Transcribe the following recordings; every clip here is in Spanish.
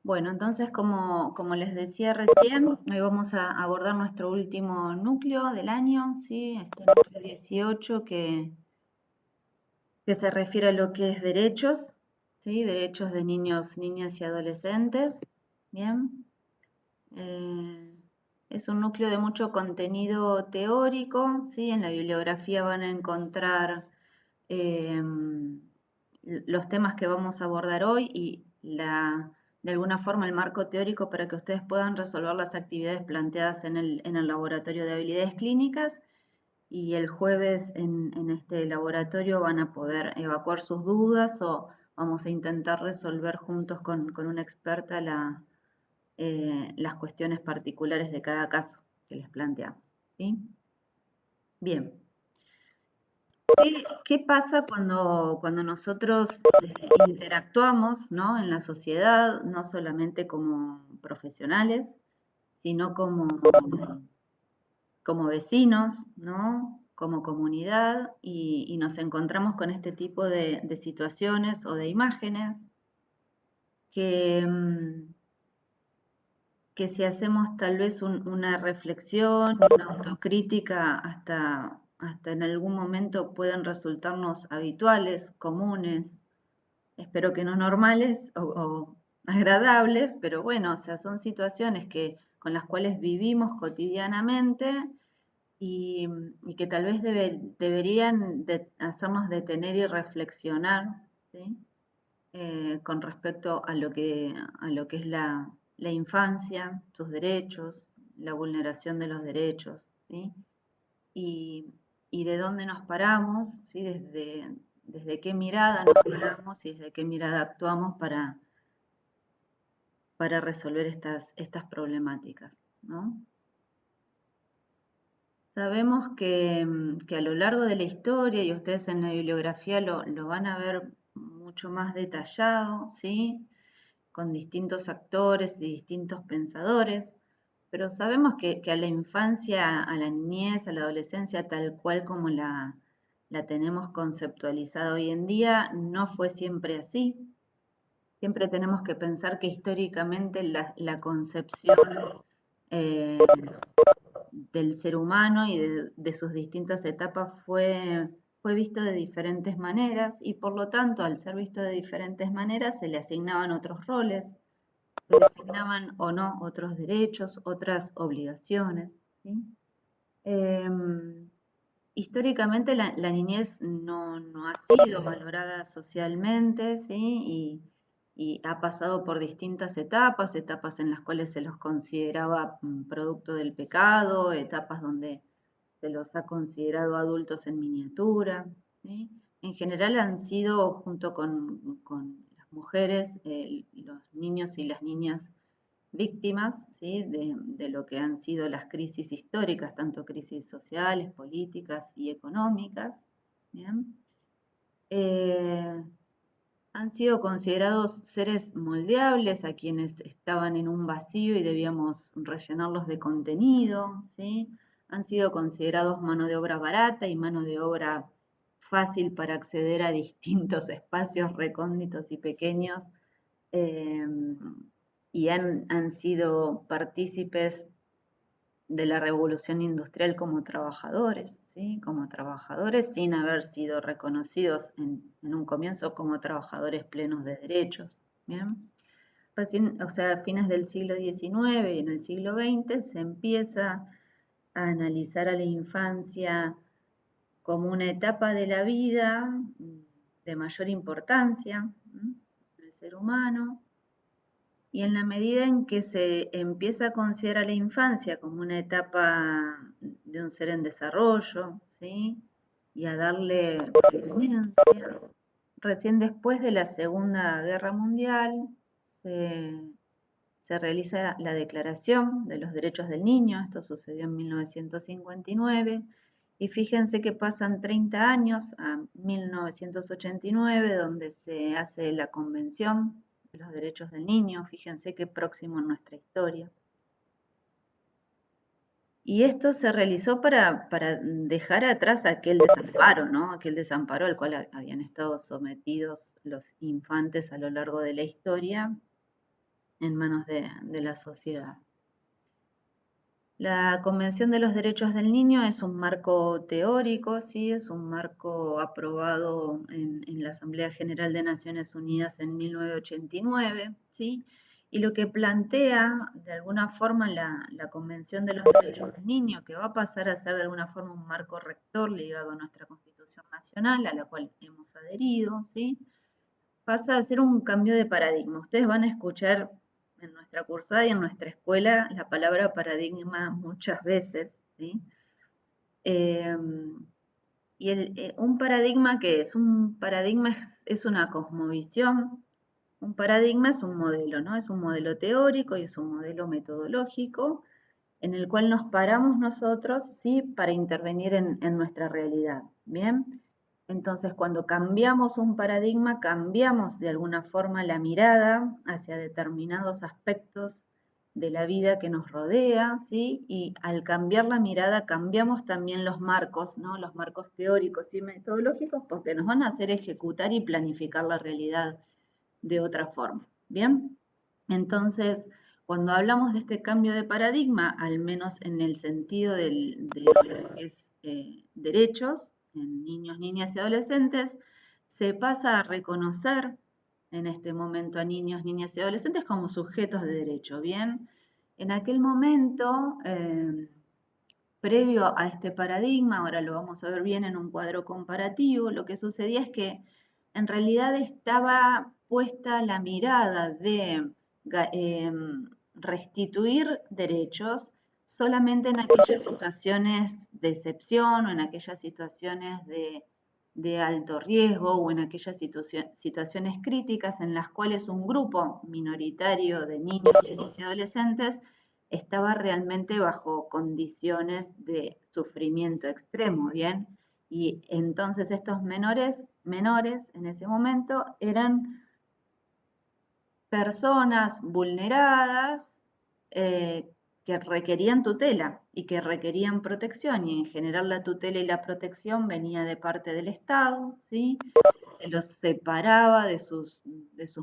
Bueno, entonces, como les decía recién, hoy vamos a abordar nuestro último núcleo del año, ¿sí? Este núcleo 18 que se refiere a lo que es derechos, ¿sí? Derechos de niños, niñas y adolescentes. Bien. Eh, es un núcleo de mucho contenido teórico, ¿sí? En la bibliografía van a encontrar los temas que vamos a abordar hoy y de alguna forma el marco teórico para que ustedes puedan resolver las actividades planteadas en el laboratorio de habilidades clínicas. Y el jueves en este laboratorio van a poder evacuar sus dudas o vamos a intentar resolver juntos con una experta las cuestiones particulares de cada caso que les planteamos. ¿Sí? Bien. ¿Qué pasa cuando nosotros interactuamos, ¿no? En la sociedad, no solamente como profesionales, sino como vecinos, ¿no? Como comunidad y nos encontramos con este tipo de situaciones o de imágenes que, que si hacemos tal vez una reflexión, una autocrítica, hasta en algún momento pueden resultarnos habituales, comunes, espero que no normales o agradables, pero bueno, o sea, son situaciones con las cuales vivimos cotidianamente y, y que tal vez deberían hacernos detener y reflexionar, ¿sí? Con respecto a lo que es la infancia, sus derechos, la vulneración de los derechos, ¿sí? Y, y de dónde nos paramos, ¿sí? Desde qué mirada nos paramos y desde qué mirada actuamos para resolver estas problemáticas, ¿no? Sabemos que a lo largo de la historia, y ustedes en la bibliografía lo van a ver mucho más detallado, ¿sí? Con distintos actores y distintos pensadores, pero sabemos que a la infancia, a la niñez, a la adolescencia, tal cual como la tenemos conceptualizada hoy en día, no fue siempre así. Siempre tenemos que pensar que históricamente la concepción eh, del ser humano y de sus distintas etapas fue visto de diferentes maneras y por lo tanto, al ser visto de diferentes maneras, se le asignaban otros roles, se le asignaban o no otros derechos, otras obligaciones, ¿sí? Históricamente la niñez no ha sido valorada socialmente, ¿sí? Y ha pasado por distintas etapas en las cuales se los consideraba producto del pecado, etapas donde se los ha considerado adultos en miniatura, ¿sí? En general han sido, junto con las mujeres, los niños y las niñas víctimas, ¿sí? de lo que han sido las crisis históricas, tanto crisis sociales, políticas y económicas. ¿Bien? Eh, Han sido considerados seres moldeables a quienes estaban en un vacío y debíamos rellenarlos de contenido, ¿sí? Han sido considerados mano de obra barata y mano de obra fácil para acceder a distintos espacios recónditos y pequeños, eh, y han sido partícipes de la revolución industrial como trabajadores, ¿sí? Como trabajadores sin haber sido reconocidos en un comienzo como trabajadores plenos de derechos, ¿bien? Recién, o sea, a fines del siglo XIX y en el siglo XX se empieza a analizar a la infancia como una etapa de la vida de mayor importancia del ser humano, y en la medida en que se empieza a considerar la infancia como una etapa de un ser en desarrollo, ¿sí? Y a darle preeminencia, recién después de la Segunda Guerra Mundial se, se realiza la Declaración de los Derechos del Niño, esto sucedió en 1959, y fíjense que pasan 30 años a 1989, donde se hace la Convención de los Derechos del Niño, fíjense qué próximo en nuestra historia. Y esto se realizó para dejar atrás aquel desamparo, ¿no? Aquel desamparo al cual habían estado sometidos los infantes a lo largo de la historia en manos de la sociedad. La Convención de los Derechos del Niño es un marco teórico, ¿sí? Es un marco aprobado en la Asamblea General de Naciones Unidas en 1989, ¿sí? Y lo que plantea de alguna forma la Convención de los Derechos del Niño, que va a pasar a ser de alguna forma un marco rector ligado a nuestra Constitución Nacional, a la cual hemos adherido, ¿sí? Pasa a ser un cambio de paradigma. Ustedes van a escuchar en nuestra cursada y en nuestra escuela la palabra paradigma muchas veces, ¿sí? Eh, y un paradigma, ¿qué es? Un paradigma es una cosmovisión, un paradigma es un modelo, ¿no? Es un modelo teórico y es un modelo metodológico en el cual nos paramos nosotros, ¿sí? Para intervenir en nuestra realidad, ¿bien? Entonces, cuando cambiamos un paradigma, cambiamos de alguna forma la mirada hacia determinados aspectos de la vida que nos rodea, ¿sí? Y al cambiar la mirada, cambiamos también los marcos, ¿no? Los marcos teóricos y metodológicos, porque nos van a hacer ejecutar y planificar la realidad de otra forma, ¿bien? Entonces, cuando hablamos de este cambio de paradigma, al menos en el sentido de lo que es derechos en niños, niñas y adolescentes, se pasa a reconocer en este momento a niños, niñas y adolescentes como sujetos de derecho. Bien, en aquel momento, previo a este paradigma, ahora lo vamos a ver bien en un cuadro comparativo, lo que sucedía es que en realidad estaba puesta la mirada de restituir derechos solamente en aquellas situaciones de excepción o en aquellas situaciones de alto riesgo o en aquellas situaciones críticas en las cuales un grupo minoritario de niños, niñas y adolescentes estaba realmente bajo condiciones de sufrimiento extremo, ¿bien? Y entonces estos menores en ese momento eran personas vulneradas que requerían tutela y que requerían protección, y en general la tutela y la protección venía de parte del Estado, ¿sí? Se los separaba de sus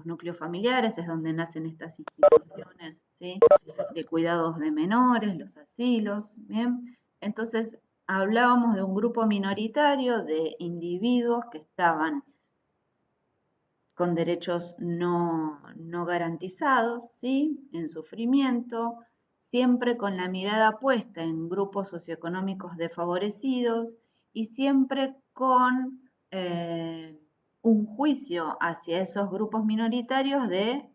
núcleos familiares, es donde nacen estas instituciones, ¿sí? De cuidados de menores, los asilos, ¿bien? Entonces, hablábamos de un grupo minoritario de individuos que estaban con derechos no garantizados, ¿sí? En sufrimiento, siempre con la mirada puesta en grupos socioeconómicos desfavorecidos y siempre con un juicio hacia esos grupos minoritarios de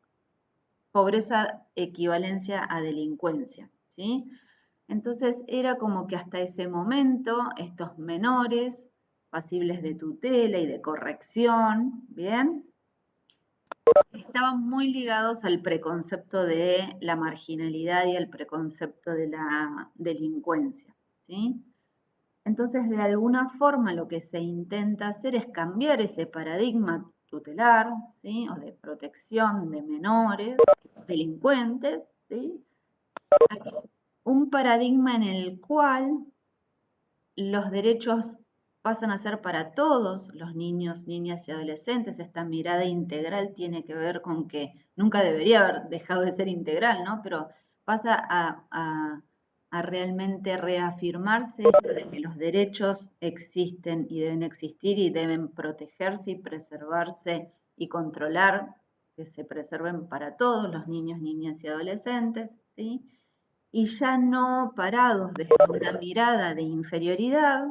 pobreza equivalencia a delincuencia, ¿sí? Entonces era como que hasta ese momento estos menores pasibles de tutela y de corrección, ¿bien? Estaban muy ligados al preconcepto de la marginalidad y al preconcepto de la delincuencia, ¿sí? Entonces, de alguna forma, lo que se intenta hacer es cambiar ese paradigma tutelar, ¿sí? O de protección de menores, delincuentes, ¿sí? Un paradigma en el cual los derechos pasan a ser para todos los niños, niñas y adolescentes. Esta mirada integral tiene que ver con que nunca debería haber dejado de ser integral, ¿no? Pero pasa a realmente reafirmarse esto de que los derechos existen y deben existir y deben protegerse y preservarse y controlar que se preserven para todos los niños, niñas y adolescentes, ¿sí? Y ya no parados desde una mirada de inferioridad,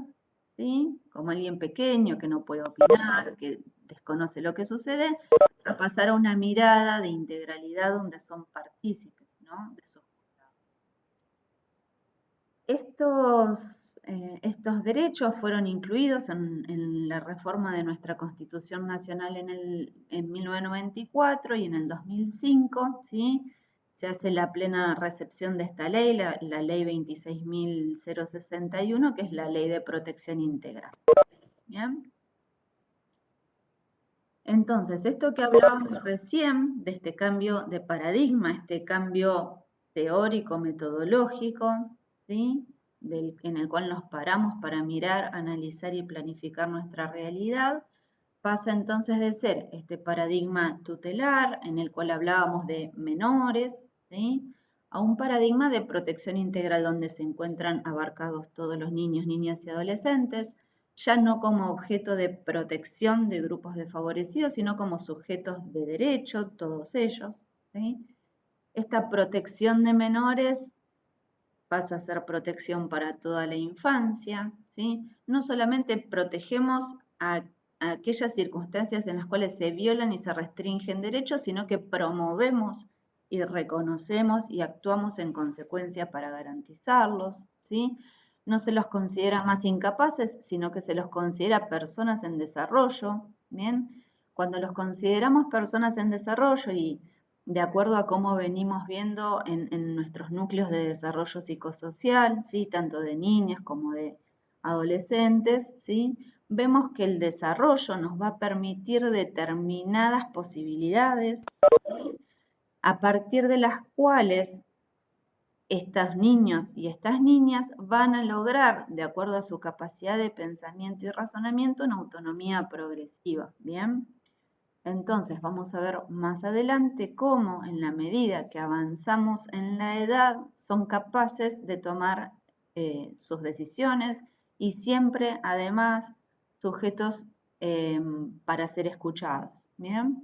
¿sí? Como alguien pequeño que no puede opinar, que desconoce lo que sucede, a pasar a una mirada de integralidad donde son partícipes, ¿no? De sus estos derechos fueron incluidos en la reforma de nuestra Constitución Nacional en 1994 y en el 2005, ¿sí? Se hace la plena recepción de esta ley, la ley 26.061, que es la ley de protección integral. ¿Bien? Entonces, esto que hablábamos recién, de este cambio de paradigma, este cambio teórico, metodológico, ¿sí? En el cual nos paramos para mirar, analizar y planificar nuestra realidad, pasa entonces de ser este paradigma tutelar, en el cual hablábamos de menores, ¿sí?, a un paradigma de protección integral donde se encuentran abarcados todos los niños, niñas y adolescentes, ya no como objeto de protección de grupos desfavorecidos, sino como sujetos de derecho, todos ellos, ¿sí? Esta protección de menores pasa a ser protección para toda la infancia, ¿sí? No solamente protegemos a aquellas circunstancias en las cuales se violan y se restringen derechos, sino que promovemos y reconocemos y actuamos en consecuencia para garantizarlos, ¿sí? No se los considera más incapaces, sino que se los considera personas en desarrollo, ¿bien? Cuando los consideramos personas en desarrollo y de acuerdo a cómo venimos viendo en nuestros núcleos de desarrollo psicosocial, ¿sí?, tanto de niños como de adolescentes, ¿sí?, vemos que el desarrollo nos va a permitir determinadas posibilidades, ¿sí?, a partir de las cuales estos niños y estas niñas van a lograr, de acuerdo a su capacidad de pensamiento y razonamiento, una autonomía progresiva, ¿bien? Entonces vamos a ver más adelante cómo en la medida que avanzamos en la edad son capaces de tomar sus decisiones y siempre además sujetos para ser escuchados. ¿Bien?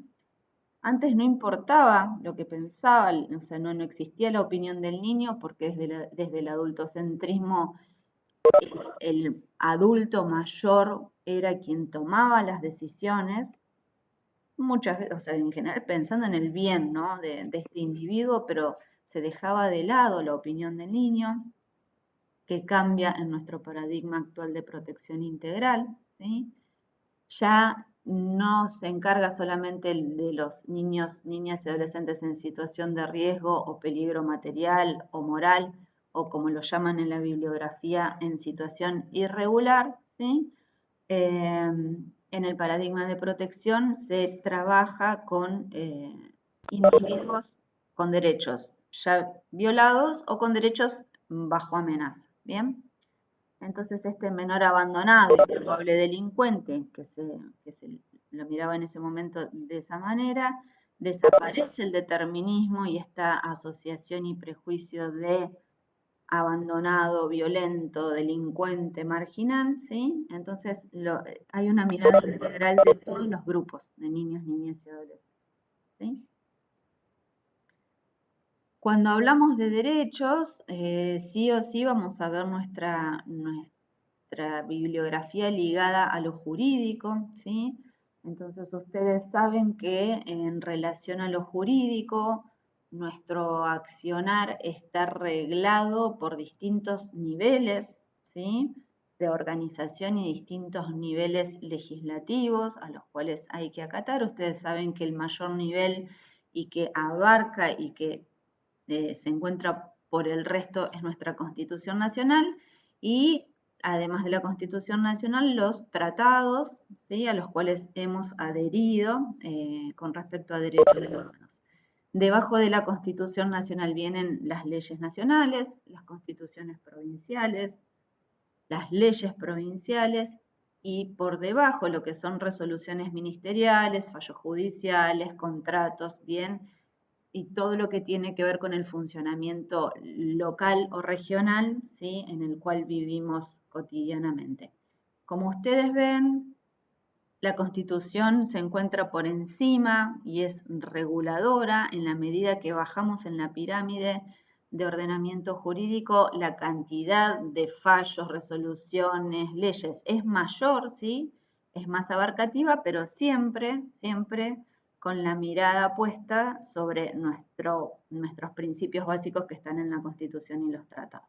Antes no importaba lo que pensaba, o sea, no existía la opinión del niño porque desde el adultocentrismo el adulto mayor era quien tomaba las decisiones muchas veces, o sea, en general pensando en el bien, ¿no?, de este individuo, pero se dejaba de lado la opinión del niño, que cambia en nuestro paradigma actual de protección integral, ¿sí? Ya no se encarga solamente de los niños, niñas y adolescentes en situación de riesgo o peligro material o moral, o como lo llaman en la bibliografía, en situación irregular, ¿sí? En el paradigma de protección se trabaja con individuos con derechos ya violados o con derechos bajo amenaza. ¿Bien? Entonces este menor abandonado y probable delincuente, que se lo miraba en ese momento de esa manera, desaparece el determinismo y esta asociación y prejuicio de abandonado, violento, delincuente, marginal, ¿sí? Entonces hay una mirada integral de todos los grupos de niños, niñas y adolescentes, ¿sí? Cuando hablamos de derechos, sí o sí vamos a ver nuestra bibliografía ligada a lo jurídico, ¿sí? Entonces ustedes saben que en relación a lo jurídico, nuestro accionar está reglado por distintos niveles, ¿sí?, de organización y distintos niveles legislativos a los cuales hay que acatar. Ustedes saben que el mayor nivel y que abarca y que se encuentra por el resto es nuestra Constitución Nacional y además de la Constitución Nacional, los tratados, ¿sí?, a los cuales hemos adherido con respecto a derechos humanos. Debajo de la Constitución Nacional vienen las leyes nacionales, las constituciones provinciales, las leyes provinciales y por debajo lo que son resoluciones ministeriales, fallos judiciales, contratos, bien, y todo lo que tiene que ver con el funcionamiento local o regional, ¿sí?, en el cual vivimos cotidianamente. Como ustedes ven, la Constitución se encuentra por encima y es reguladora en la medida que bajamos en la pirámide de ordenamiento jurídico, la cantidad de fallos, resoluciones, leyes es mayor, ¿sí? Es más abarcativa, pero siempre, siempre con la mirada puesta sobre nuestros principios básicos que están en la Constitución y los tratados.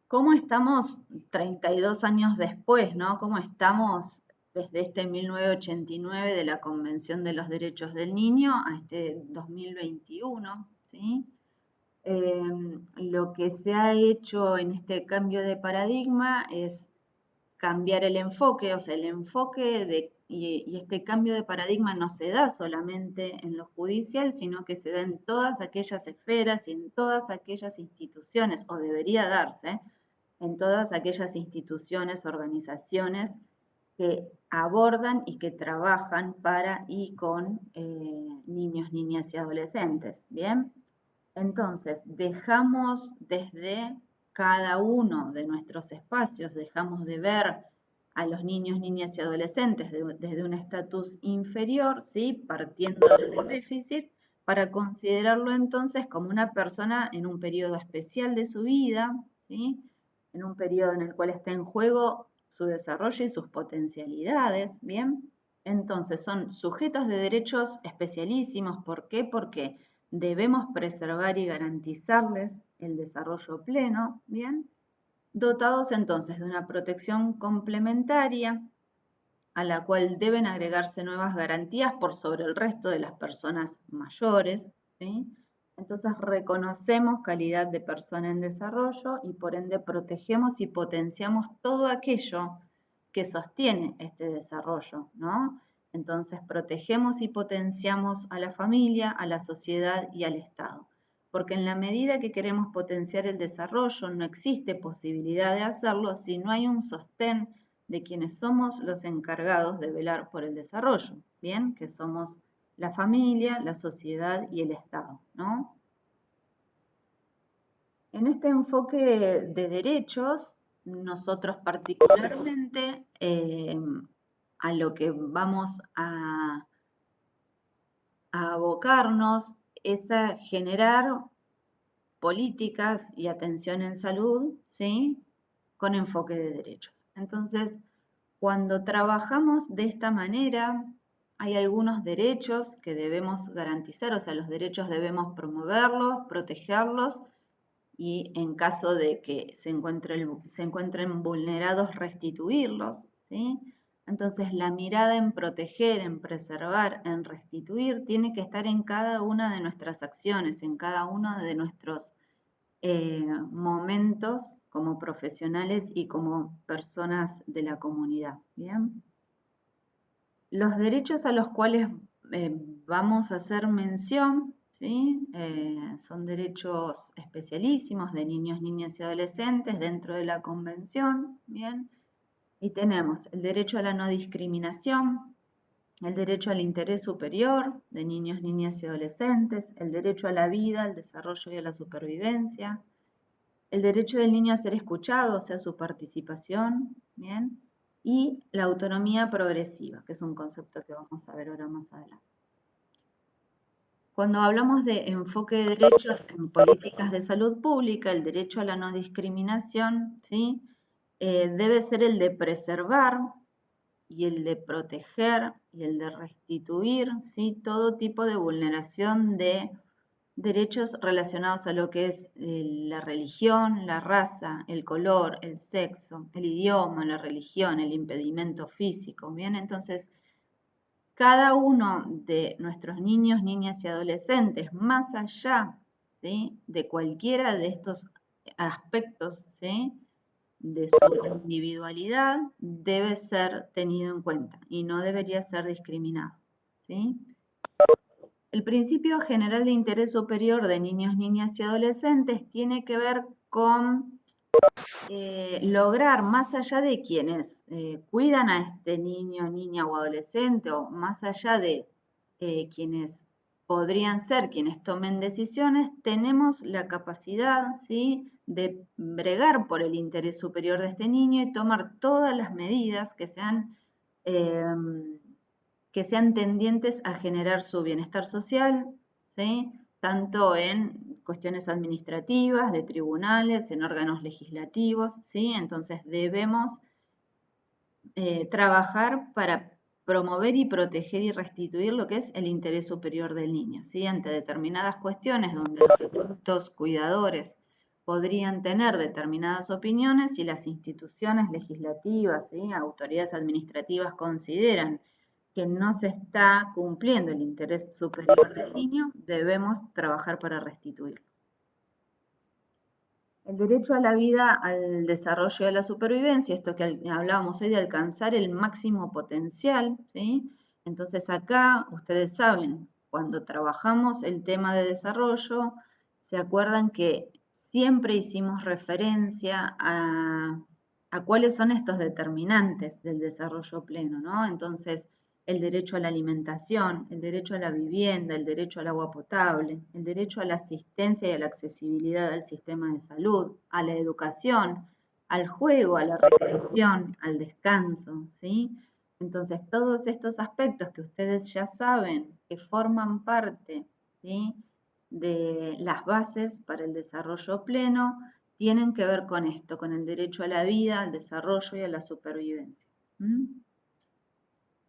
¿Cómo estamos 32 años después, ¿no? ¿Cómo estamos desde este 1989 de la Convención de los Derechos del Niño a este 2021, ¿sí? Lo que se ha hecho en este cambio de paradigma es cambiar el enfoque, o sea, el enfoque y este cambio de paradigma no se da solamente en lo judicial, sino que se da en todas aquellas esferas y en todas aquellas instituciones, o debería darse, en todas aquellas instituciones, organizaciones que abordan y que trabajan para y con niños, niñas y adolescentes, ¿bien? Entonces, dejamos desde cada uno de nuestros espacios, dejamos de ver a los niños, niñas y adolescentes desde un estatus inferior, ¿sí? Partiendo del déficit, para considerarlo entonces como una persona en un periodo especial de su vida, ¿sí? En un periodo en el cual está en juego su desarrollo y sus potencialidades, ¿bien? Entonces son sujetos de derechos especialísimos. ¿Por qué? Porque debemos preservar y garantizarles el desarrollo pleno, ¿bien? Dotados entonces de una protección complementaria a la cual deben agregarse nuevas garantías por sobre el resto de las personas mayores, ¿sí? Entonces reconocemos calidad de persona en desarrollo y por ende protegemos y potenciamos todo aquello que sostiene este desarrollo, ¿no? Entonces protegemos y potenciamos a la familia, a la sociedad y al Estado. Porque en la medida que queremos potenciar el desarrollo, no existe posibilidad de hacerlo si no hay un sostén de quienes somos los encargados de velar por el desarrollo, ¿bien? Que somos la familia, la sociedad y el Estado, ¿no? En este enfoque de derechos, nosotros particularmente a lo que vamos a abocarnos es a generar políticas y atención en salud, ¿sí? Con enfoque de derechos. Entonces, cuando trabajamos de esta manera, hay algunos derechos que debemos garantizar, o sea, los derechos debemos promoverlos, protegerlos y en caso de que se encuentren vulnerados, restituirlos, ¿sí? Entonces, la mirada en proteger, en preservar, en restituir, tiene que estar en cada una de nuestras acciones, en cada uno de nuestros momentos como profesionales y como personas de la comunidad, ¿bien? Los derechos a los cuales vamos a hacer mención, ¿sí? Son derechos especialísimos de niños, niñas y adolescentes dentro de la Convención, ¿bien? Y tenemos el derecho a la no discriminación, el derecho al interés superior de niños, niñas y adolescentes, el derecho a la vida, al desarrollo y a la supervivencia, el derecho del niño a ser escuchado, o sea, su participación, ¿bien? Y la autonomía progresiva, que es un concepto que vamos a ver ahora más adelante. Cuando hablamos de enfoque de derechos en políticas de salud pública, el derecho a la no discriminación, ¿sí? Debe ser el de preservar y el de proteger y el de restituir, ¿sí? Todo tipo de vulneración de derechos relacionados a lo que es la religión, la raza, el color, el sexo, el idioma, la religión, el impedimento físico. Bien, entonces cada uno de nuestros niños, niñas y adolescentes, más allá, ¿sí?, de cualquiera de estos aspectos, ¿sí?, de su individualidad, debe ser tenido en cuenta y no debería ser discriminado, ¿sí? El principio general de interés superior de niños, niñas y adolescentes tiene que ver con lograr, más allá de quienes cuidan a este niño, niña o adolescente, o más allá de quienes podrían ser quienes tomen decisiones, tenemos la capacidad, ¿sí?, de bregar por el interés superior de este niño y tomar todas las medidas que sean tendientes a generar su bienestar social, ¿sí?, tanto en cuestiones administrativas, de tribunales, en órganos legislativos, ¿sí? Entonces debemos trabajar para promover y proteger y restituir lo que es el interés superior del niño, ¿sí? Ante determinadas cuestiones donde los adultos cuidadores podrían tener determinadas opiniones y las instituciones legislativas, ¿sí?, autoridades administrativas consideran que no se está cumpliendo el interés superior del niño, debemos trabajar para restituirlo. El derecho a la vida, al desarrollo y a la supervivencia, esto que hablábamos hoy de alcanzar el máximo potencial, ¿sí? Entonces acá, ustedes saben, cuando trabajamos el tema de desarrollo, se acuerdan que siempre hicimos referencia a cuáles son estos determinantes del desarrollo pleno, ¿no? Entonces, el derecho a la alimentación, el derecho a la vivienda, el derecho al agua potable, el derecho a la asistencia y a la accesibilidad al sistema de salud, a la educación, al juego, a la recreación, al descanso, ¿sí? Entonces, todos estos aspectos que ustedes ya saben que forman parte, ¿sí?, de las bases para el desarrollo pleno, tienen que ver con esto, con el derecho a la vida, al desarrollo y a la supervivencia. ¿Mm?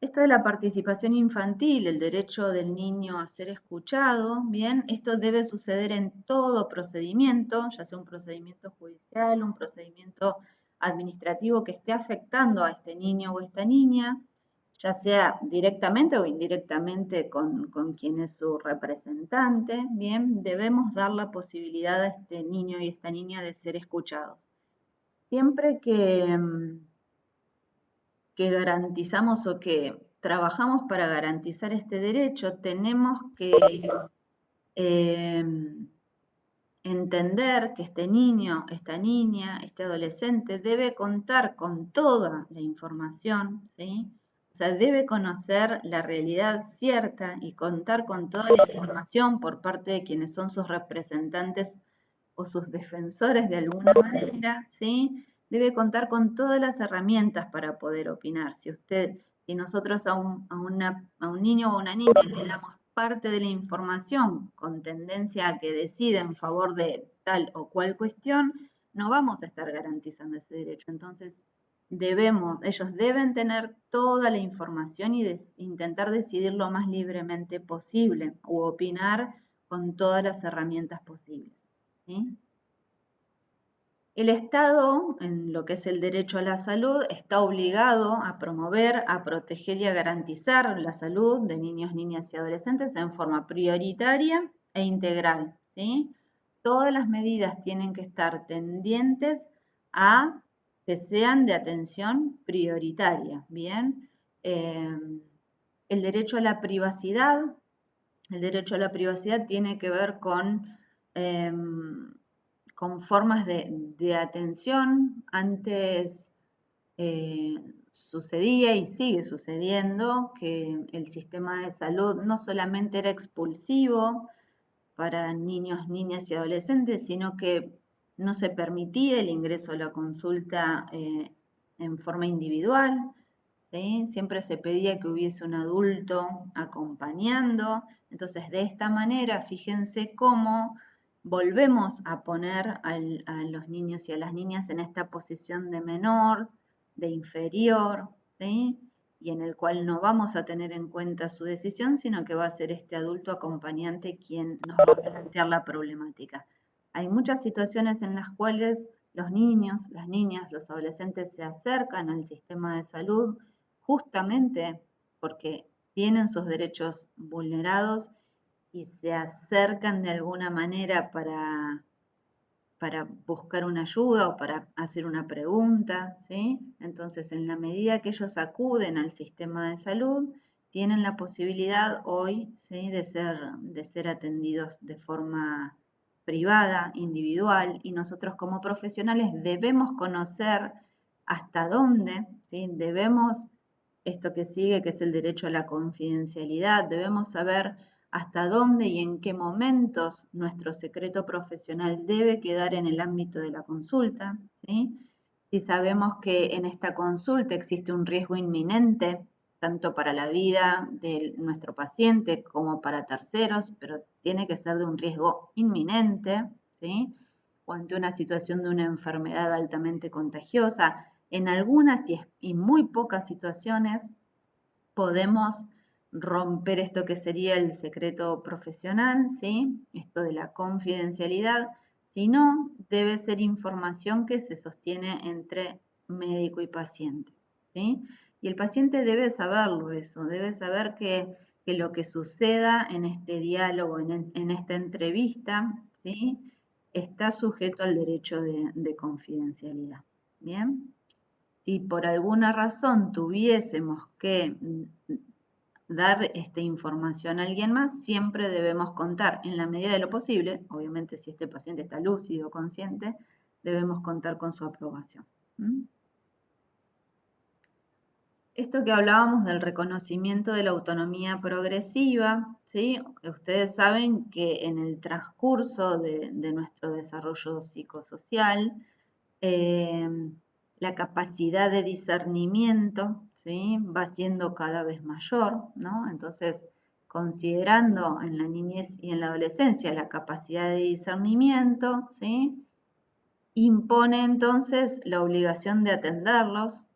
Esto de la participación infantil, el derecho del niño a ser escuchado, bien, esto debe suceder en todo procedimiento, ya sea un procedimiento judicial, un procedimiento administrativo que esté afectando a este niño o esta niña, ya sea directamente o indirectamente con quien es su representante, bien, debemos dar la posibilidad a este niño y esta niña de ser escuchados. Siempre que garantizamos o que trabajamos para garantizar este derecho, tenemos que eh, entender que este niño, esta niña, este adolescente debe contar con toda la información, ¿sí? O sea, debe conocer la realidad cierta y contar con toda la información por parte de quienes son sus representantes o sus defensores de alguna manera, ¿sí? Debe contar con todas las herramientas para poder opinar. Si nosotros a un niño o a una niña le damos parte de la información con tendencia a que decida en favor de tal o cual cuestión, no vamos a estar garantizando ese derecho. Entonces, ellos deben tener toda la información y intentar decidir lo más libremente posible o opinar con todas las herramientas posibles. ¿Sí? El Estado, en lo que es el derecho a la salud, está obligado a promover, a proteger y a garantizar la salud de niños, niñas y adolescentes en forma prioritaria e integral, ¿sí? Todas las medidas tienen que estar tendientes a que sean de atención prioritaria, ¿bien? El derecho a la privacidad, tiene que ver con formas de atención. Antes sucedía y sigue sucediendo que el sistema de salud no solamente era expulsivo para niños, niñas y adolescentes, sino que no se permitía el ingreso a la consulta en forma individual, ¿sí? Siempre se pedía que hubiese un adulto acompañando. Entonces, de esta manera, fíjense cómo volvemos a poner a los niños y a las niñas en esta posición de menor, de inferior, ¿sí? Y en el cual no vamos a tener en cuenta su decisión, sino que va a ser este adulto acompañante quien nos va a plantear la problemática. Hay muchas situaciones en las cuales los niños, las niñas, los adolescentes se acercan al sistema de salud justamente porque tienen sus derechos vulnerados y se acercan de alguna manera para buscar una ayuda o para hacer una pregunta, ¿sí? Entonces, en la medida que ellos acuden al sistema de salud, tienen la posibilidad hoy, ¿sí?, de ser atendidos de forma privada, individual, y nosotros como profesionales debemos conocer hasta dónde, ¿sí? Debemos, esto que sigue, que es el derecho a la confidencialidad, debemos saber hasta dónde y en qué momentos nuestro secreto profesional debe quedar en el ámbito de la consulta, ¿sí? Si sabemos que en esta consulta existe un riesgo inminente, tanto para la vida de nuestro paciente como para terceros, pero tiene que ser de un riesgo inminente, ¿sí? O ante una situación de una enfermedad altamente contagiosa. En algunas y muy pocas situaciones podemos romper esto que sería el secreto profesional, ¿sí? Esto de la confidencialidad. Si no, debe ser información que se sostiene entre médico y paciente, ¿sí? Y el paciente debe saberlo eso, debe saber que lo que suceda en este diálogo, en esta entrevista, ¿sí?, está sujeto al derecho de confidencialidad. ¿Bien? Si por alguna razón tuviésemos que dar esta información a alguien más, siempre debemos contar, en la medida de lo posible, obviamente si este paciente está lúcido, consciente, debemos contar con su aprobación. ¿Mm? Esto que hablábamos del reconocimiento de la autonomía progresiva, ¿sí? Ustedes saben que en el transcurso de nuestro desarrollo psicosocial, eh, la capacidad de discernimiento, ¿sí? Va siendo cada vez mayor, ¿no? Entonces, considerando en la niñez y en la adolescencia la capacidad de discernimiento, ¿sí? Impone entonces la obligación de atenderlos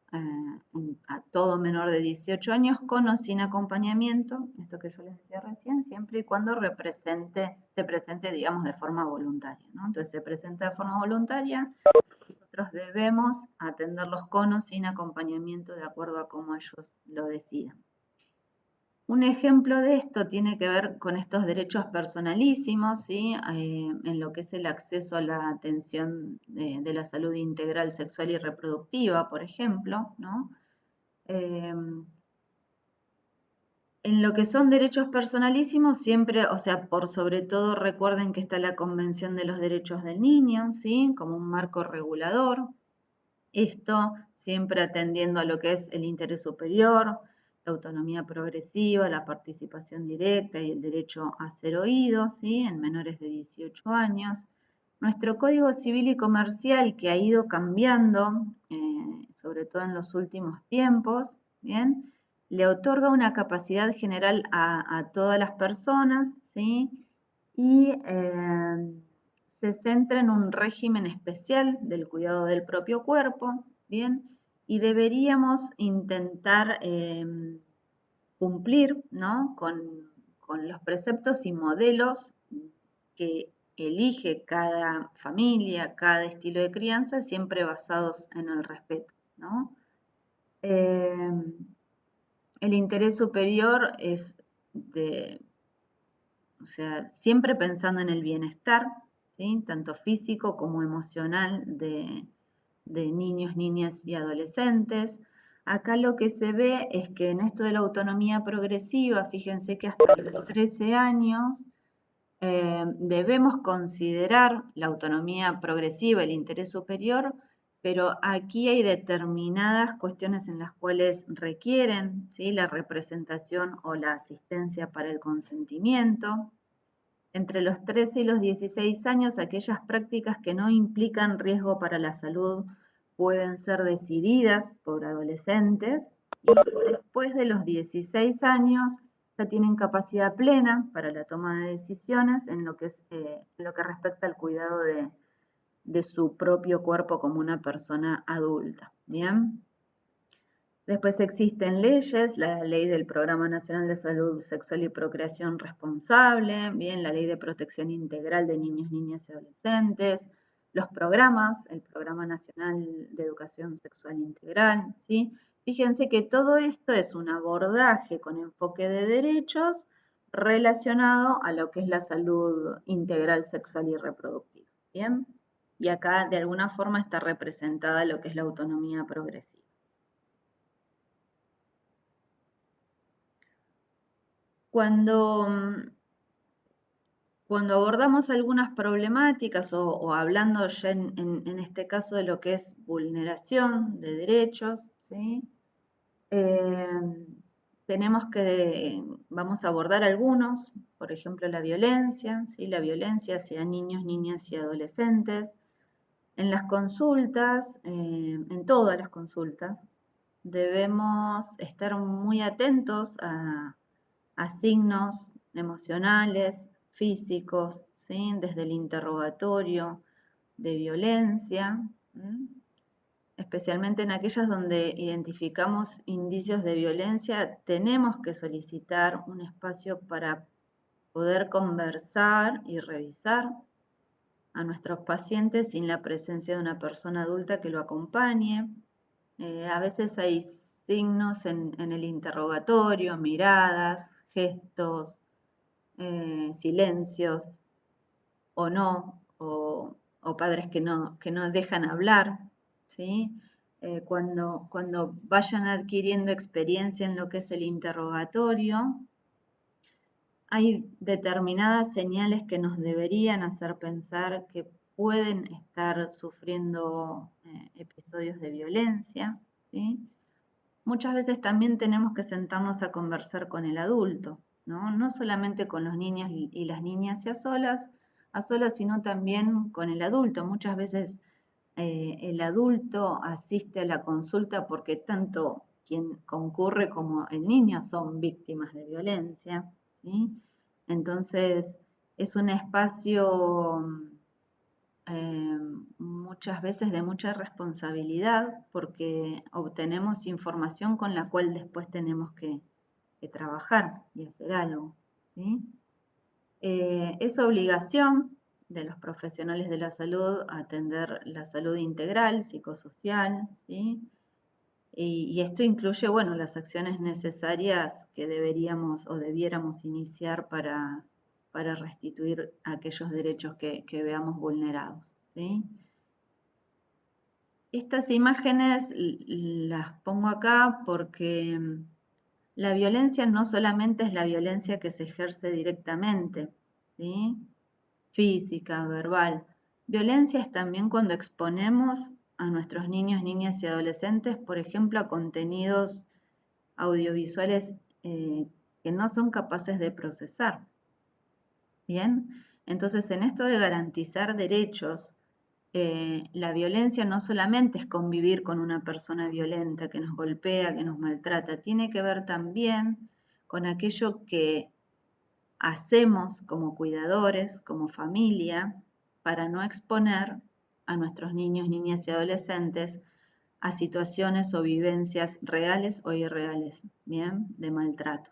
a todo menor de 18 años con o sin acompañamiento, esto que yo les decía recién, siempre y cuando se presente, digamos, de forma voluntaria, ¿no? Entonces se presenta de forma voluntaria, nosotros debemos atenderlos con o sin acompañamiento de acuerdo a cómo ellos lo decidan. Un ejemplo de esto tiene que ver con estos derechos personalísimos, ¿sí? En lo que es el acceso a la atención de la salud integral sexual y reproductiva, por ejemplo, ¿no? Eh, en lo que son derechos personalísimos, siempre, o sea, por sobre todo recuerden que está la Convención de los Derechos del Niño, ¿sí? Como un marco regulador. Esto siempre atendiendo a lo que es el interés superior, la autonomía progresiva, la participación directa y el derecho a ser oído, ¿sí? En menores de 18 años. Nuestro Código Civil y Comercial, que ha ido cambiando, sobre todo en los últimos tiempos, ¿bien? Le otorga una capacidad general a todas las personas, ¿sí? Y se centra en un régimen especial del cuidado del propio cuerpo, ¿bien? Y deberíamos intentar cumplir, ¿no? Con los preceptos y modelos que elige cada familia, cada estilo de crianza, siempre basados en el respeto, ¿no? El interés superior es de, o sea, siempre pensando en el bienestar, ¿sí? Tanto físico como emocional de niños, niñas y adolescentes. Acá lo que se ve es que en esto de la autonomía progresiva, fíjense que hasta los 13 años debemos considerar la autonomía progresiva, el interés superior, pero aquí hay determinadas cuestiones en las cuales requieren, ¿sí? La representación o la asistencia para el consentimiento. Entre los 13 y los 16 años, aquellas prácticas que no implican riesgo para la salud pueden ser decididas por adolescentes y después de los 16 años ya tienen capacidad plena para la toma de decisiones en lo que, lo que respecta al cuidado de su propio cuerpo como una persona adulta. ¿Bien? Después existen leyes, la ley del Programa Nacional de Salud Sexual y Procreación Responsable, bien, la ley de protección integral de niños, niñas y adolescentes, los programas, el Programa Nacional de Educación Sexual Integral, ¿sí? Fíjense que todo esto es un abordaje con enfoque de derechos relacionado a lo que es la salud integral sexual y reproductiva, ¿bien? Y acá de alguna forma está representada lo que es la autonomía progresiva. Cuando, cuando abordamos algunas problemáticas o hablando ya en este caso de lo que es vulneración de derechos, ¿sí? Eh, tenemos que, vamos a abordar algunos, por ejemplo la violencia, ¿sí? La violencia hacia niños, niñas y adolescentes. En las consultas, en todas las consultas, debemos estar muy atentos a signos emocionales, físicos, ¿sí? Desde el interrogatorio de violencia, ¿m? Especialmente en aquellas donde identificamos indicios de violencia, tenemos que solicitar un espacio para poder conversar y revisar a nuestros pacientes sin la presencia de una persona adulta que lo acompañe. A veces hay signos en el interrogatorio, miradas, gestos, silencios o no, o padres que no dejan hablar, ¿sí? Cuando vayan adquiriendo experiencia en lo que es el interrogatorio, hay determinadas señales que nos deberían hacer pensar que pueden estar sufriendo episodios de violencia, ¿sí? muchas veces también tenemos que sentarnos a conversar con el adulto, ¿no? No solamente con los niños y las niñas y a solas, sino también con el adulto. Muchas veces el adulto asiste a la consulta porque tanto quien concurre como el niño son víctimas de violencia, ¿sí? Entonces, es un espacio muchas veces de mucha responsabilidad porque obtenemos información con la cual después tenemos que trabajar y hacer algo, ¿sí? Es obligación de los profesionales de la salud atender la salud integral, psicosocial, ¿sí? Y esto incluye, bueno, las acciones necesarias que deberíamos o debiéramos iniciar para restituir aquellos derechos que veamos vulnerados, ¿sí? Estas imágenes las pongo acá porque la violencia no solamente es la violencia que se ejerce directamente, ¿sí? Física, verbal. Violencia es también cuando exponemos a nuestros niños, niñas y adolescentes, por ejemplo, a contenidos audiovisuales que no son capaces de procesar. Bien, entonces en esto de garantizar derechos, la violencia no solamente es convivir con una persona violenta que nos golpea, que nos maltrata, tiene que ver también con aquello que hacemos como cuidadores, como familia, para no exponer a nuestros niños, niñas y adolescentes a situaciones o vivencias reales o irreales, ¿bien? De maltrato.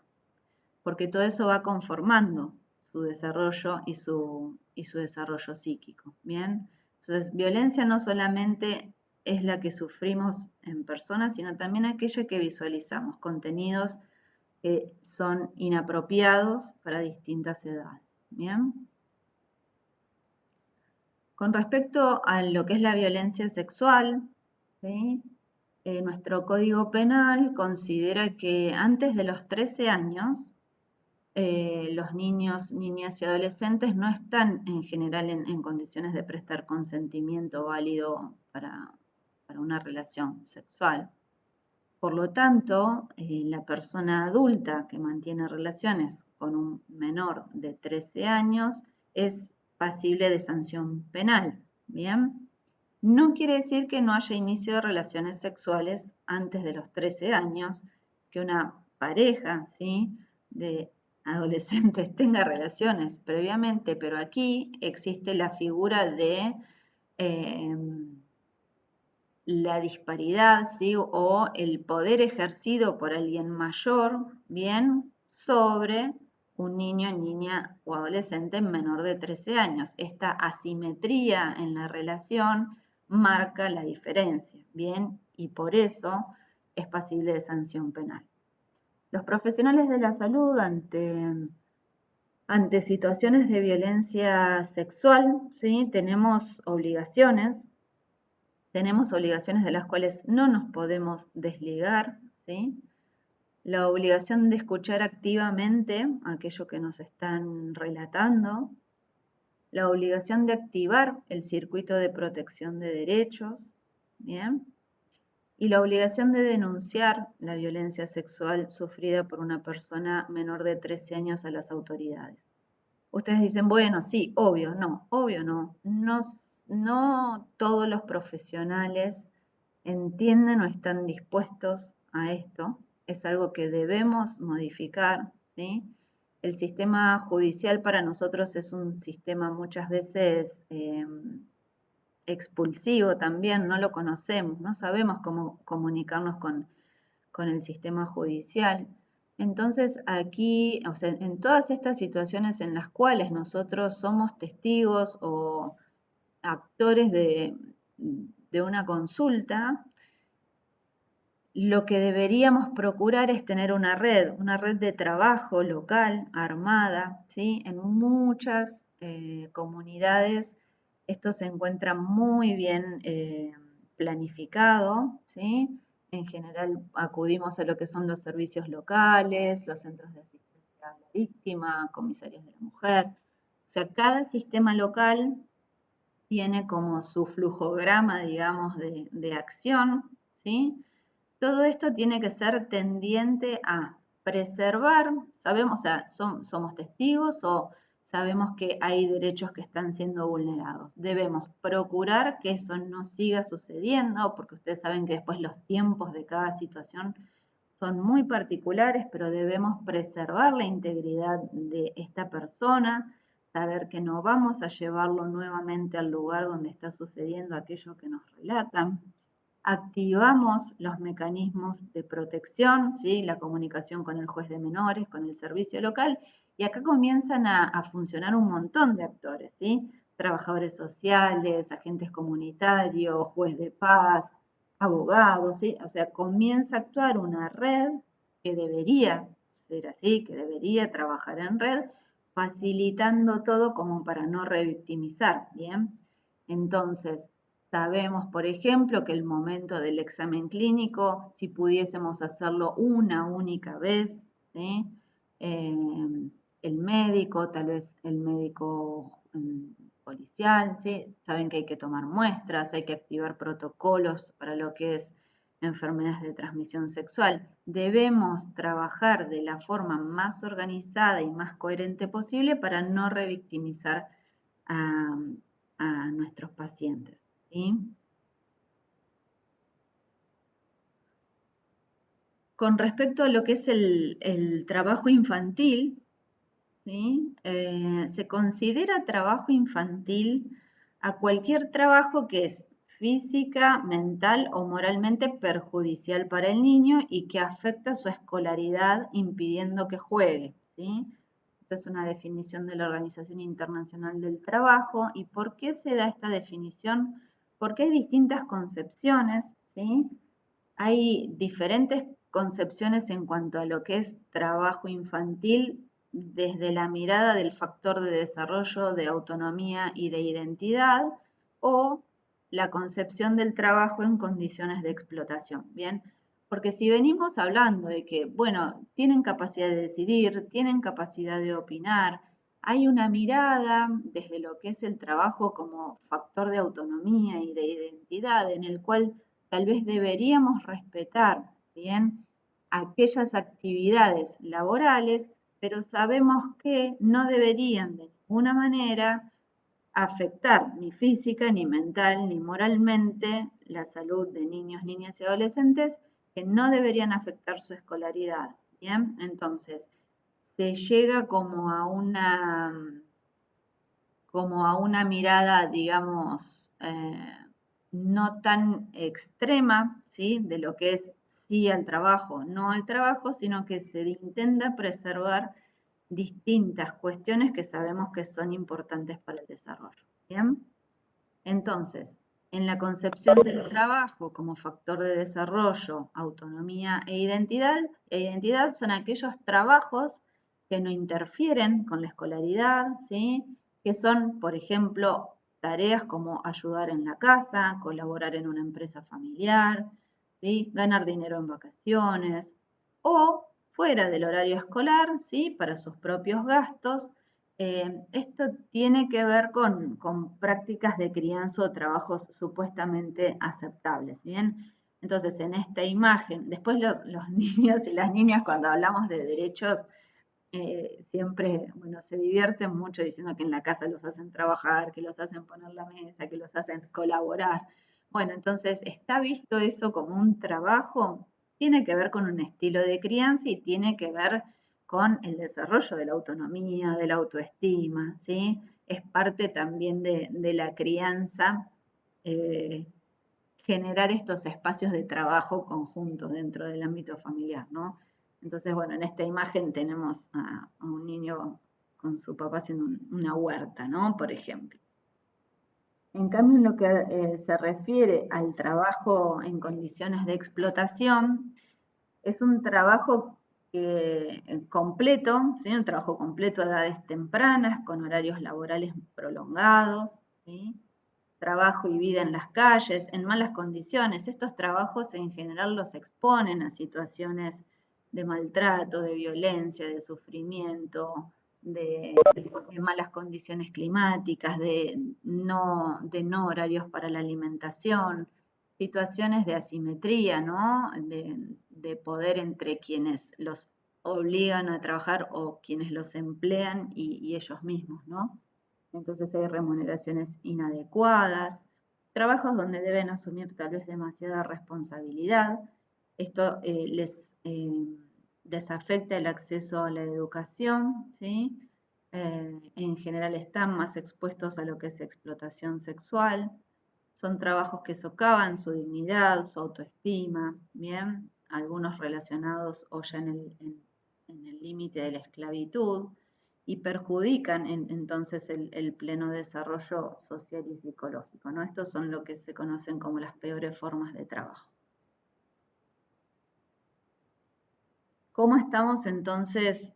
Porque todo eso va conformando su desarrollo y su desarrollo psíquico, ¿bien? Entonces, violencia no solamente es la que sufrimos en personas, sino también aquella que visualizamos, contenidos que son inapropiados para distintas edades. ¿Bien? Con respecto a lo que es la violencia sexual, ¿sí? Nuestro Código Penal considera que antes de los 13 años, los niños, niñas y adolescentes no están en general en condiciones de prestar consentimiento válido para una relación sexual. Por lo tanto, la persona adulta que mantiene relaciones con un menor de 13 años es pasible de sanción penal. ¿Bien? No quiere decir que no haya inicio de relaciones sexuales antes de los 13 años, que una pareja, ¿sí?, de adolescentes tenga relaciones previamente, pero aquí existe la figura de eh, la disparidad, ¿sí?, o el poder ejercido por alguien mayor, bien, sobre un niño, niña o adolescente menor de 13 años. Esta asimetría en la relación marca la diferencia, bien, y por eso es pasible de sanción penal. Los profesionales de la salud ante situaciones de violencia sexual, ¿sí?, tenemos obligaciones de las cuales no nos podemos desligar, ¿sí? La obligación de escuchar activamente aquello que nos están relatando, la obligación de activar el circuito de protección de derechos, ¿bien? Y la obligación de denunciar la violencia sexual sufrida por una persona menor de 13 años a las autoridades. Ustedes dicen, bueno, sí, obvio, no, obvio no. No todos los profesionales entienden o están dispuestos a esto. Es algo que debemos modificar, ¿sí? El sistema judicial para nosotros es un sistema muchas veces expulsivo también, no lo conocemos, no sabemos cómo comunicarnos con el sistema judicial. Entonces aquí, o sea, en todas estas situaciones en las cuales nosotros somos testigos o actores de una consulta, lo que deberíamos procurar es tener una red de trabajo local, armada, ¿sí? En muchas comunidades esto se encuentra muy bien planificado, ¿sí? En general acudimos a lo que son los servicios locales, los centros de asistencia a la víctima, comisarias de la mujer. O sea, cada sistema local tiene como su flujograma, digamos, de acción, ¿sí? Todo esto tiene que ser tendiente a preservar, sabemos, o sea, somos testigos o sabemos que hay derechos que están siendo vulnerados. Debemos procurar que eso no siga sucediendo, porque ustedes saben que después los tiempos de cada situación son muy particulares, pero debemos preservar la integridad de esta persona, saber que no vamos a llevarlo nuevamente al lugar donde está sucediendo aquello que nos relatan. Activamos los mecanismos de protección, ¿sí? La comunicación con el juez de menores, con el servicio local, y acá comienzan a funcionar un montón de actores, ¿sí? Trabajadores sociales, agentes comunitarios, juez de paz, abogados, ¿sí? O sea, comienza a actuar una red que debería ser así, que debería trabajar en red, facilitando todo como para no revictimizar, ¿bien? Entonces, sabemos, por ejemplo, que el momento del examen clínico, si pudiésemos hacerlo una única vez, ¿sí? El médico, tal vez el médico policial, ¿sí? Saben que hay que tomar muestras, hay que activar protocolos para lo que es enfermedades de transmisión sexual. Debemos trabajar de la forma más organizada y más coherente posible para no revictimizar a, a nuestros pacientes, ¿sí? Con respecto a lo que es el trabajo infantil, ¿sí? Se considera trabajo infantil a cualquier trabajo que es física, mental o moralmente perjudicial para el niño y que afecta su escolaridad impidiendo que juegue, ¿sí? Esto es una definición de la Organización Internacional del Trabajo. ¿Y por qué se da esta definición? Porque hay distintas concepciones, ¿sí? Hay diferentes concepciones en cuanto a lo que es trabajo infantil desde la mirada del factor de desarrollo, de autonomía y de identidad o la concepción del trabajo en condiciones de explotación. Bien, porque si venimos hablando de que, bueno, tienen capacidad de decidir, tienen capacidad de opinar, hay una mirada desde lo que es el trabajo como factor de autonomía y de identidad en el cual tal vez deberíamos respetar, bien, aquellas actividades laborales, pero sabemos que no deberían de ninguna manera afectar ni física, ni mental, ni moralmente la salud de niños, niñas y adolescentes, que no deberían afectar su escolaridad. Bien, entonces se llega como a una mirada, digamos, no tan extrema, ¿sí? De lo que es sí al trabajo, no al trabajo, sino que se intenta preservar distintas cuestiones que sabemos que son importantes para el desarrollo. ¿Bien? Entonces, en la concepción del trabajo como factor de desarrollo, autonomía e identidad son aquellos trabajos que no interfieren con la escolaridad, ¿sí? Que son, por ejemplo, tareas como ayudar en la casa, colaborar en una empresa familiar, ¿sí? Ganar dinero en vacaciones o fuera del horario escolar, ¿sí? Para sus propios gastos. Esto tiene que ver con prácticas de crianza o trabajos supuestamente aceptables, ¿bien? Entonces, en esta imagen, después los niños y las niñas cuando hablamos de derechos, siempre, bueno, se divierten mucho diciendo que en la casa los hacen trabajar, que los hacen poner la mesa, que los hacen colaborar. Bueno, entonces, ¿está visto eso como un trabajo? Tiene que ver con un estilo de crianza y tiene que ver con el desarrollo de la autonomía, de la autoestima, ¿sí? Es parte también de la crianza eh, generar estos espacios de trabajo conjuntos dentro del ámbito familiar, ¿no? Entonces, bueno, en esta imagen tenemos a un niño con su papá haciendo una huerta, ¿no? Por ejemplo. En cambio, en lo que se refiere al trabajo en condiciones de explotación, es un trabajo completo, ¿sí? Un trabajo completo a edades tempranas, con horarios laborales prolongados, ¿sí? Trabajo y vida en las calles, en malas condiciones. Estos trabajos en general los exponen a situaciones de maltrato, de violencia, de sufrimiento, de malas condiciones climáticas, de no horarios para la alimentación, situaciones de asimetría, ¿no? De poder entre quienes los obligan a trabajar o quienes los emplean y ellos mismos, ¿no? Entonces hay remuneraciones inadecuadas, trabajos donde deben asumir tal vez demasiada responsabilidad. Esto les afecta el acceso a la educación, ¿sí? En general están más expuestos a lo que es explotación sexual. Son trabajos que socavan su dignidad, su autoestima, ¿bien? Algunos relacionados o ya en el límite de la esclavitud y perjudican entonces el pleno desarrollo social y psicológico, ¿no? Estos son lo que se conocen como las peores formas de trabajo. ¿Cómo estamos entonces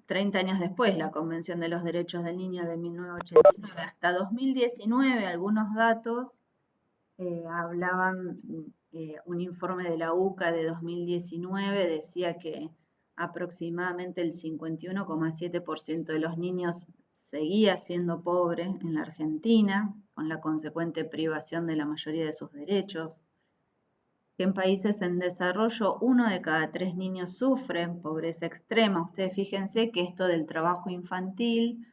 30 años después, la Convención de los Derechos del Niño de 1989? Hasta 2019, algunos datos hablaban, un informe de la UCA de 2019 decía que aproximadamente el 51,7% de los niños seguía siendo pobre en la Argentina, con la consecuente privación de la mayoría de sus derechos. Que en países en desarrollo 1 de cada 3 niños sufren pobreza extrema. Ustedes fíjense que esto del trabajo infantil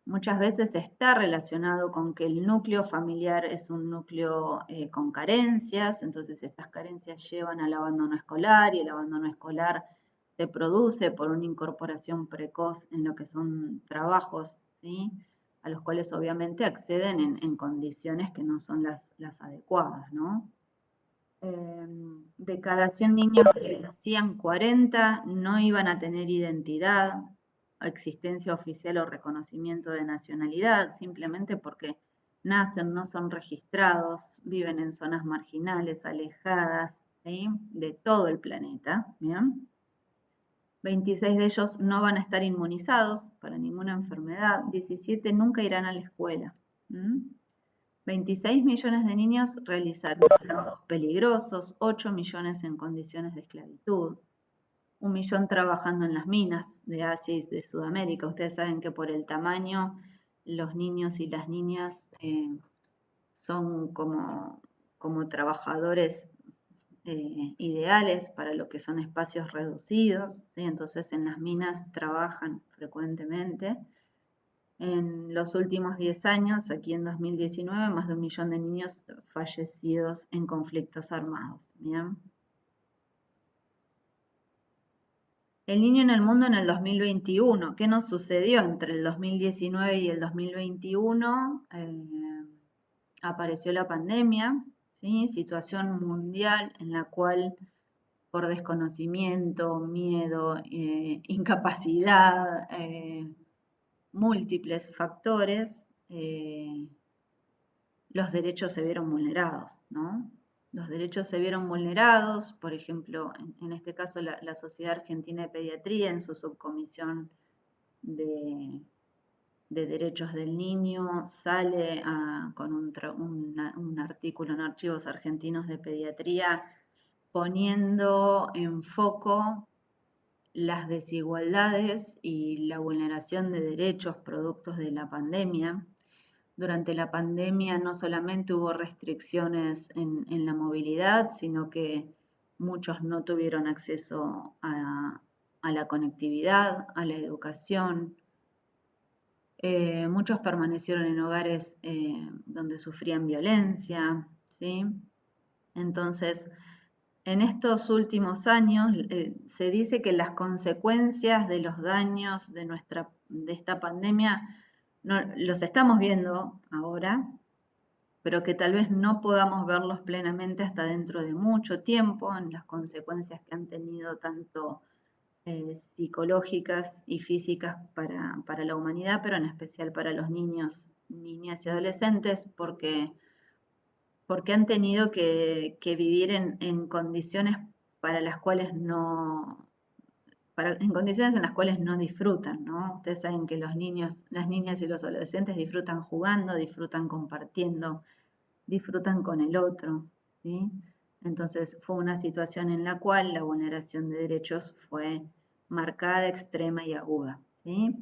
muchas veces está relacionado con que el núcleo familiar es un núcleo con carencias, entonces estas carencias llevan al abandono escolar y el abandono escolar se produce por una incorporación precoz en lo que son trabajos, ¿sí? A los cuales obviamente acceden en condiciones que no son las adecuadas, ¿no? De cada 100 niños que nacían, 40 no iban a tener identidad, existencia oficial o reconocimiento de nacionalidad, simplemente porque nacen, no son registrados, viven en zonas marginales, alejadas, ¿sí? De todo el planeta. ¿Bien? 26 de ellos no van a estar inmunizados para ninguna enfermedad, 17 nunca irán a la escuela. 26 millones de niños realizaron trabajos peligrosos, 8 millones en condiciones de esclavitud, 1 millón trabajando en las minas de Asia y de Sudamérica. Ustedes saben que por el tamaño los niños y las niñas son como trabajadores ideales para lo que son espacios reducidos, ¿sí? Entonces en las minas trabajan frecuentemente. En los últimos 10 años, aquí en 2019, más de 1 millón de niños fallecidos en conflictos armados. ¿Bien? El niño en el mundo en el 2021. ¿Qué nos sucedió entre el 2019 y el 2021? Apareció la pandemia, ¿sí? Situación mundial en la cual por desconocimiento, miedo, incapacidad, múltiples factores, los derechos se vieron vulnerados, ¿no? Los derechos se vieron vulnerados, por ejemplo, en este caso la Sociedad Argentina de Pediatría en su subcomisión de, Derechos del Niño sale con un artículo en Archivos Argentinos de Pediatría poniendo en foco las desigualdades y la vulneración de derechos productos de la pandemia. Durante la pandemia no solamente hubo restricciones en la movilidad, sino que muchos no tuvieron acceso a la conectividad, a la educación. Muchos permanecieron en hogares donde sufrían violencia, ¿sí? Entonces, en estos últimos años se dice que las consecuencias de los daños de esta pandemia los estamos viendo ahora, pero que tal vez no podamos verlos plenamente hasta dentro de mucho tiempo en las consecuencias que han tenido tanto psicológicas y físicas para la humanidad, pero en especial para los niños, niñas y adolescentes, porque han tenido que vivir en condiciones para las cuales no, en condiciones en las cuales no disfrutan, ¿no? Ustedes saben que los niños, las niñas y los adolescentes disfrutan jugando, disfrutan compartiendo, disfrutan con el otro, ¿sí? Entonces fue una situación en la cual la vulneración de derechos fue marcada, extrema y aguda, ¿sí?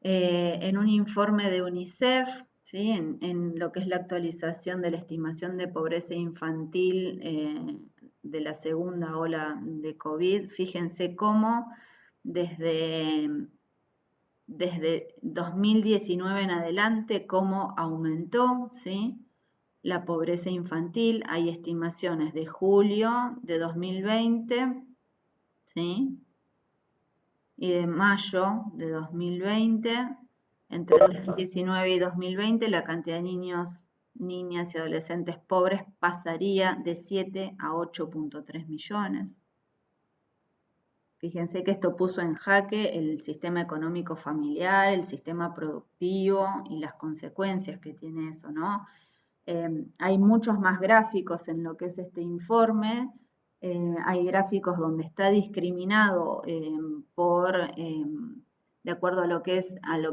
En un informe de UNICEF ¿sí? En lo que es la actualización de la estimación de pobreza infantil de la segunda ola de COVID, fíjense cómo desde 2019 en adelante, cómo aumentó, ¿sí? La pobreza infantil. Hay estimaciones de julio de 2020, ¿sí? Y de mayo de 2020, entre 2019 y 2020, la cantidad de niños, niñas y adolescentes pobres pasaría de 7 a 8,3 millones. Fíjense que esto puso en jaque el sistema económico familiar, el sistema productivo y las consecuencias que tiene eso, ¿no? Hay muchos más gráficos en lo que es este informe. Hay gráficos donde está discriminado de acuerdo a lo que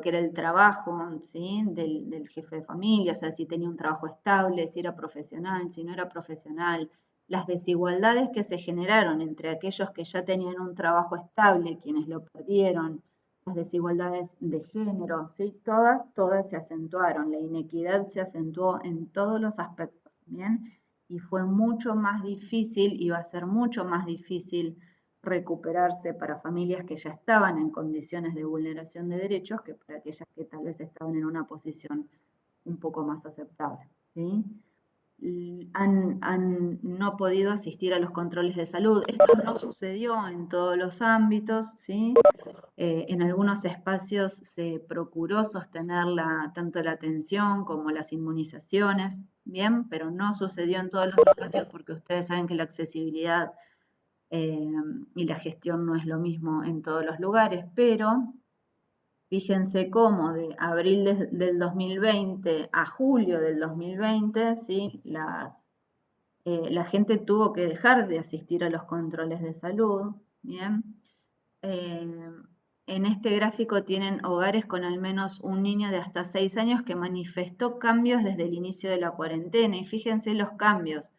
era el trabajo, ¿sí? Del jefe de familia, o sea, si tenía un trabajo estable, si era profesional, si no era profesional, las desigualdades que se generaron entre aquellos que ya tenían un trabajo estable, quienes lo perdieron, las desigualdades de género, ¿sí? Todas se acentuaron, la inequidad se acentuó en todos los aspectos, ¿bien? Y fue mucho más difícil, y va a ser mucho más difícil recuperarse para familias que ya estaban en condiciones de vulneración de derechos que para aquellas que tal vez estaban en una posición un poco más aceptable, ¿sí? Han no podido asistir a los controles de salud. Esto no sucedió en todos los ámbitos, ¿sí? En algunos espacios se procuró sostener tanto la atención como las inmunizaciones, bien, pero no sucedió en todos los espacios porque ustedes saben que la accesibilidad y la gestión no es lo mismo en todos los lugares, pero fíjense cómo de abril del 2020 a julio del 2020, ¿sí? La gente tuvo que dejar de asistir a los controles de salud, ¿bien? En este gráfico tienen hogares con al menos un niño de hasta 6 años que manifestó cambios desde el inicio de la cuarentena. Y fíjense los cambios.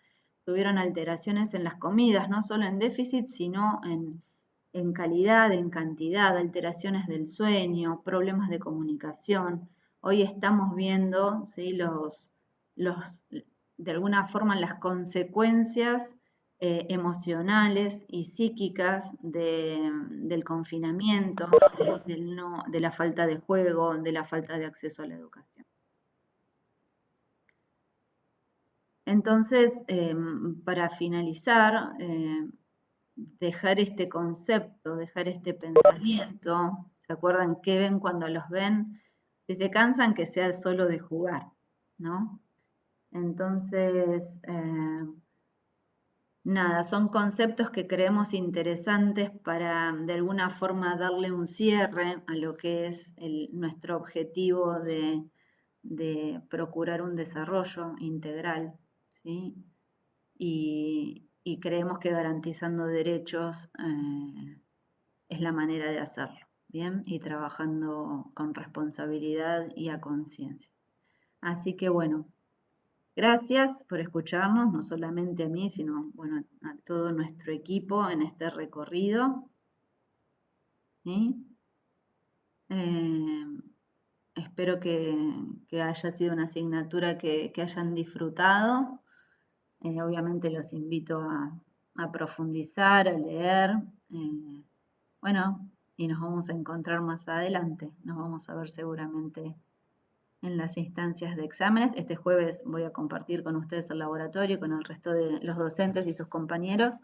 Tuvieron alteraciones en las comidas, no solo en déficit, sino en calidad, en cantidad, alteraciones del sueño, problemas de comunicación. Hoy estamos viendo, ¿sí? De alguna forma las consecuencias emocionales y psíquicas del confinamiento, de la falta de juego, de la falta de acceso a la educación. Entonces, para finalizar, dejar este concepto, dejar este pensamiento, ¿se acuerdan qué ven cuando los ven? Si se cansan, que sea solo de jugar, ¿no? Entonces, nada, son conceptos que creemos interesantes para de alguna forma darle un cierre a lo que es nuestro objetivo de procurar un desarrollo integral, ¿sí? Y creemos que garantizando derechos es la manera de hacerlo, ¿bien? Y trabajando con responsabilidad y a conciencia. Así que bueno, gracias por escucharnos, no solamente a mí, sino bueno, a todo nuestro equipo en este recorrido, ¿sí? Eh, espero que haya sido una asignatura que hayan disfrutado. Obviamente los invito a profundizar, a leer. Bueno, y nos vamos a encontrar más adelante. Nos vamos a ver seguramente en las instancias de exámenes. Este jueves voy a compartir con ustedes el laboratorio, con el resto de los docentes y sus compañeros.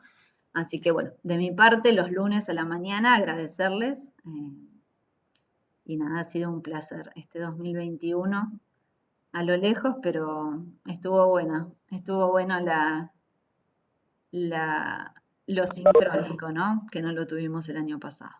Así que bueno, de mi parte, los lunes a la mañana agradecerles. Y nada, ha sido un placer este 2021 a lo lejos, pero estuvo bueno lo sincrónico, ¿no? Que no lo tuvimos el año pasado.